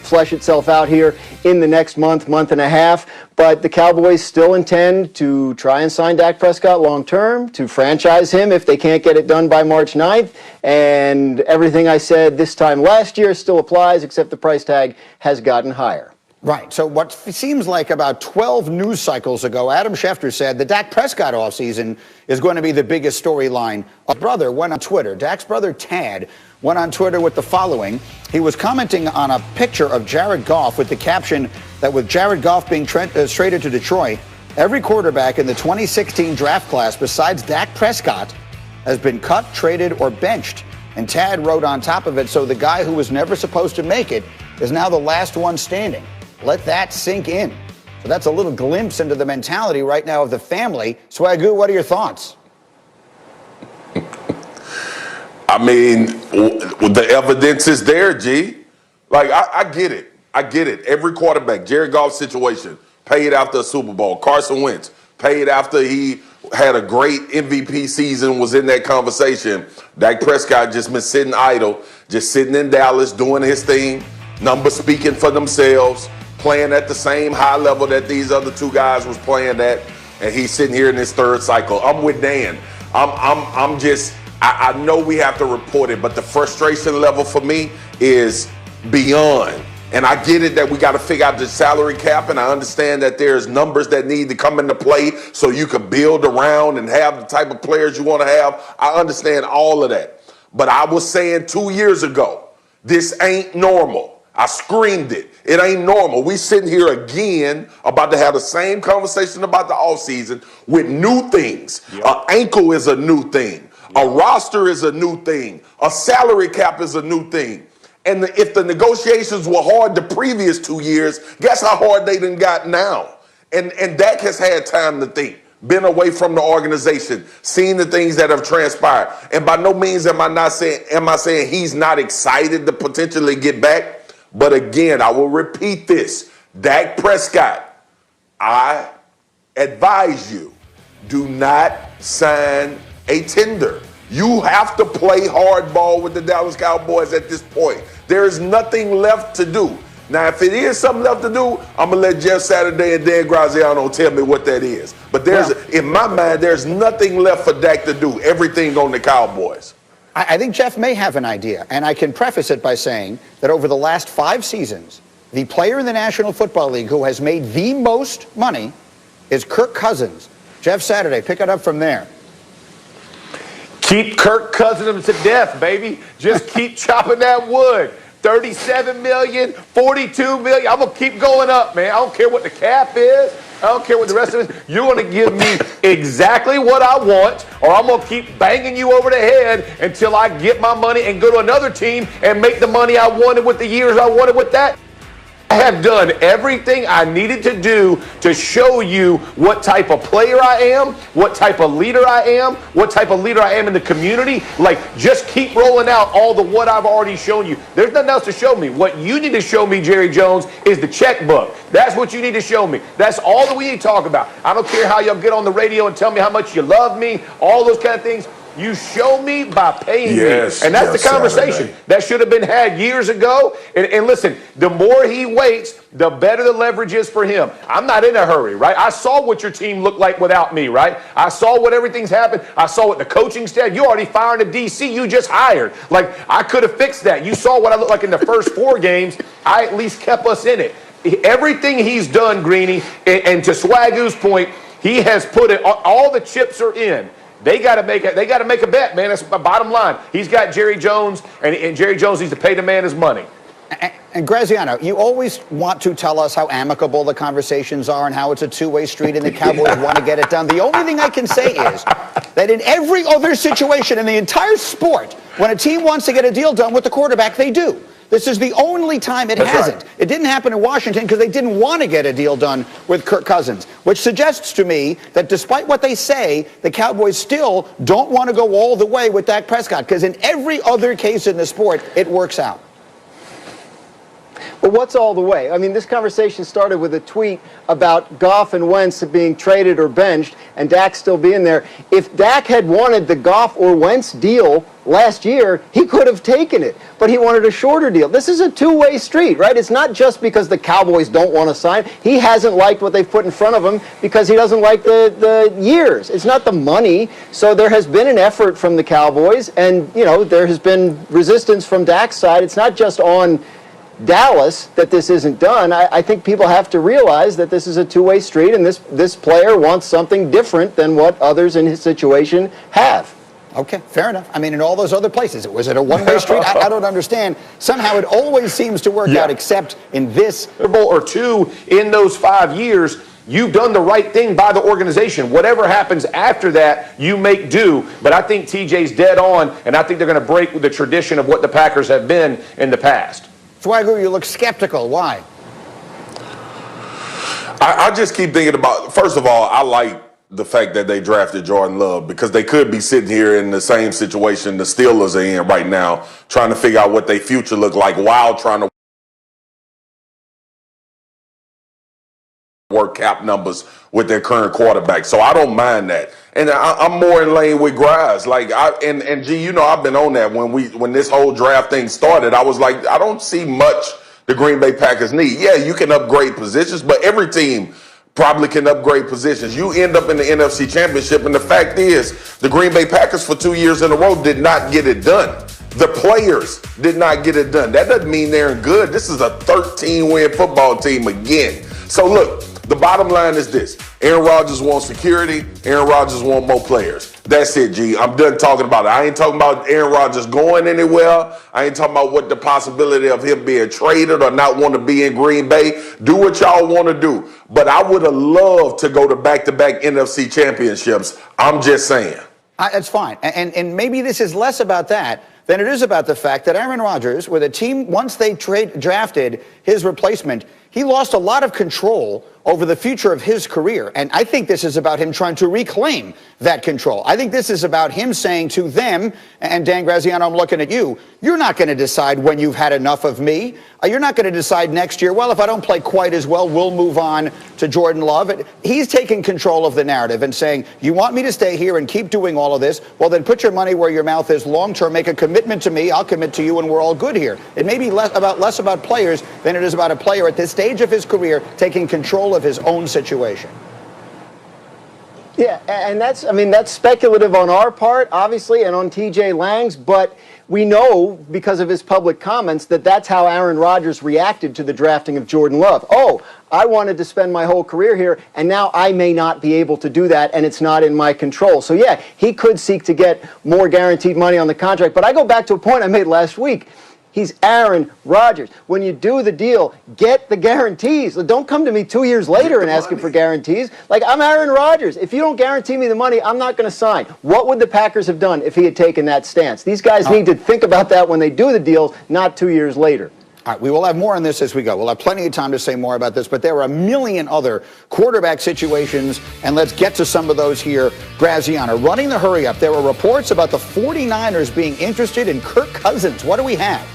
flesh itself out here in the next month, month and a half. But the Cowboys still intend to try and sign Dak Prescott long term, to franchise him if they can't get it done by March 9th. And everything I said this time last year still applies, except the price tag has gotten higher. Right. So what seems like about 12 news cycles ago, Adam Schefter said the Dak Prescott offseason is going to be the biggest storyline. A brother went on Twitter. Dak's brother, Tad, went on Twitter with the following. He was commenting on a picture of Jared Goff with the caption that with Jared Goff being traded to Detroit, every quarterback in the 2016 draft class besides Dak Prescott has been cut, traded, or benched. And Tad wrote on top of it, so the guy who was never supposed to make it is now the last one standing. Let that sink in. So that's a little glimpse into the mentality right now of the family. Swagoo, what are your thoughts? I mean, the evidence is there, G. Like, I get it. I get it. Every quarterback, Jared Goff's situation, paid after a Super Bowl. Carson Wentz, paid after he had a great MVP season, was in that conversation. Dak Prescott just been sitting idle, just sitting in Dallas, doing his thing, numbers speaking for themselves, playing at the same high level that these other two guys was playing at, and he's sitting here in his third cycle. I'm with Dan. I know we have to report it, but the frustration level for me is beyond. And I get it that we got to figure out the salary cap, and I understand that there's numbers that need to come into play so you can build around and have the type of players you want to have. I understand all of that. But I was saying 2 years ago, this ain't normal. I screamed it. It ain't normal. We sitting here again about to have the same conversation about the offseason with new things. Yep. An ankle is a new thing. Yep. A roster is a new thing. A salary cap is a new thing. And if the negotiations were hard the previous 2 years, guess how hard they done got now? And Dak has had time to think, been away from the organization, seen the things that have transpired. And by no means am I saying he's not excited to potentially get back. But again, I will repeat this. Dak Prescott, I advise you, do not sign a tender. You have to play hardball with the Dallas Cowboys at this point. There is nothing left to do. Now, if it is something left to do, I'm going to let Jeff Saturday and Dan Graziano tell me what that is. But in my mind, there's nothing left for Dak to do. Everything on the Cowboys. I think Jeff may have an idea, and I can preface it by saying that over the last 5 seasons, the player in the National Football League who has made the most money is Kirk Cousins. Jeff Saturday, pick it up from there. Keep Kirk Cousins to death, baby. Just keep chopping that wood. 37 million, 42 million. I'm going to keep going up, man. I don't care what the cap is. I don't care what the rest of it is. You're going to give me exactly what I want, or I'm going to keep banging you over the head until I get my money and go to another team and make the money I wanted with the years I wanted with that. I have done everything I needed to do to show you what type of player I am, what type of leader I am, what type of leader I am in the community. Like, just keep rolling out all the what I've already shown you. There's nothing else to show me. What you need to show me, Jerry Jones, is the checkbook. That's what you need to show me. That's all that we need to talk about. I don't care how y'all get on the radio and tell me how much you love me, all those kind of things. You show me by paying me. And that's the conversation that should have been had years ago. And listen, the more he waits, the better the leverage is for him. I'm not in a hurry, right? I saw what your team looked like without me, right? I saw what everything's happened. I saw what the coaching staff, you already fired a DC you just hired. Like, I could have fixed that. You saw what I looked like in the first 4 games. I at least kept us in it. Everything he's done, Greeny, and to Swagoo's point, he has put it, all the chips are in. They got to make a bet, man. That's the bottom line. He's got Jerry Jones, and Jerry Jones needs to pay the man his money. And Graziano, you always want to tell us how amicable the conversations are and how it's a two-way street and the Cowboys want to get it done. The only thing I can say is that in every other situation in the entire sport, when a team wants to get a deal done with the quarterback, they do. This is the only time it hasn't. Right. It didn't happen in Washington because they didn't want to get a deal done with Kirk Cousins, which suggests to me that despite what they say, the Cowboys still don't want to go all the way with Dak Prescott because in every other case in the sport, it works out. But what's all the way? I mean, this conversation started with a tweet about Goff and Wentz being traded or benched, and Dak still being there. If Dak had wanted the Goff or Wentz deal last year, he could have taken it, but he wanted a shorter deal. This is a two-way street, right? It's not just because the Cowboys don't want to sign. He hasn't liked what they've put in front of him because he doesn't like the years. It's not the money. So there has been an effort from the Cowboys, and, you know, there has been resistance from Dak's side. It's not just on Dallas that this isn't done. I think people have to realize that this is a two-way street, and this player wants something different than what others in his situation have. Okay, fair enough. I mean, in all those other places, was it a one-way street? I don't understand. Somehow it always seems to work out, except in this. Or two in those 5 years, you've done the right thing by the organization. Whatever happens after that, you make do. But I think TJ's dead on, and I think they're going to break the tradition of what the Packers have been in the past. Swagger, you look skeptical. Why? I just keep thinking about, first of all, I like the fact that they drafted Jordan Love, because they could be sitting here in the same situation the Steelers are in right now, trying to figure out what their future look like while trying to work cap numbers with their current quarterback. So I don't mind that. And I'm more in lane with Grimes. Like, and G, you know, I've been on that when this whole draft thing started. I was like, I don't see much the Green Bay Packers need. Yeah, you can upgrade positions, but every team probably can upgrade positions. You end up in the NFC Championship, and the fact is, the Green Bay Packers for 2 years in a row did not get it done. The players did not get it done. That doesn't mean they're good. This is a 13-win football team again. So look, the bottom line is this. Aaron Rodgers wants security. Aaron Rodgers wants more players. That's it, G. I'm done talking about it. I ain't talking about Aaron Rodgers going anywhere. I ain't talking about what the possibility of him being traded or not want to be in Green Bay. Do what y'all want to do. But I would have loved to go to back-to-back NFC championships. I'm just saying. That's fine. And maybe this is less about that than it is about the fact that Aaron Rodgers, with a team, once they drafted his replacement, he lost a lot of control over the future of his career. And I think this is about him trying to reclaim that control. I think this is about him saying to them, and Dan Graziano, I'm looking at you, you're not going to decide when you've had enough of me. You're not going to decide next year, well, if I don't play quite as well, we'll move on to Jordan Love. He's taking control of the narrative and saying, you want me to stay here and keep doing all of this? Well, then put your money where your mouth is long term. Make a commitment to me. I'll commit to you, and we're all good here. It may be less about players than it is about a player at this stage of his career taking control of his own situation. Yeah, and that's speculative on our part, obviously, and on TJ Lang's, but we know because of his public comments that that's how Aaron Rodgers reacted to the drafting of Jordan Love. Oh, I wanted to spend my whole career here, and now I may not be able to do that, and it's not in my control. So yeah, he could seek to get more guaranteed money on the contract, but I go back to a point I made last week. He's Aaron Rodgers. When you do the deal, get the guarantees. Don't come to me 2 years later and ask him for guarantees. Like, I'm Aaron Rodgers. If you don't guarantee me the money, I'm not going to sign. What would the Packers have done if he had taken that stance? These guys need to think about that when they do the deals, not 2 years later. All right, we will have more on this as we go. We'll have plenty of time to say more about this, but there are a million other quarterback situations, and let's get to some of those here. Graziano, running the hurry up, there were reports about the 49ers being interested in Kirk Cousins. What do we have?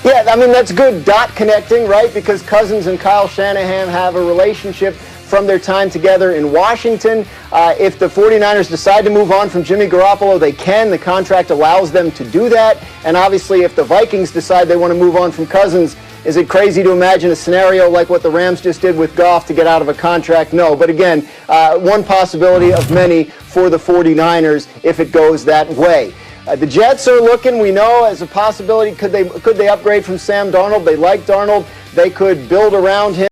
Yeah, I mean, that's good dot connecting, right? Because Cousins and Kyle Shanahan have a relationship from their time together in Washington. If the 49ers decide to move on from Jimmy Garoppolo, they can. The contract allows them to do that. And obviously, if the Vikings decide they want to move on from Cousins, is it crazy to imagine a scenario like what the Rams just did with Goff to get out of a contract? No. But again, one possibility of many for the 49ers if it goes that way. The Jets are looking, we know, as a possibility. Could they upgrade from Sam Darnold? They like Darnold. They could build around him.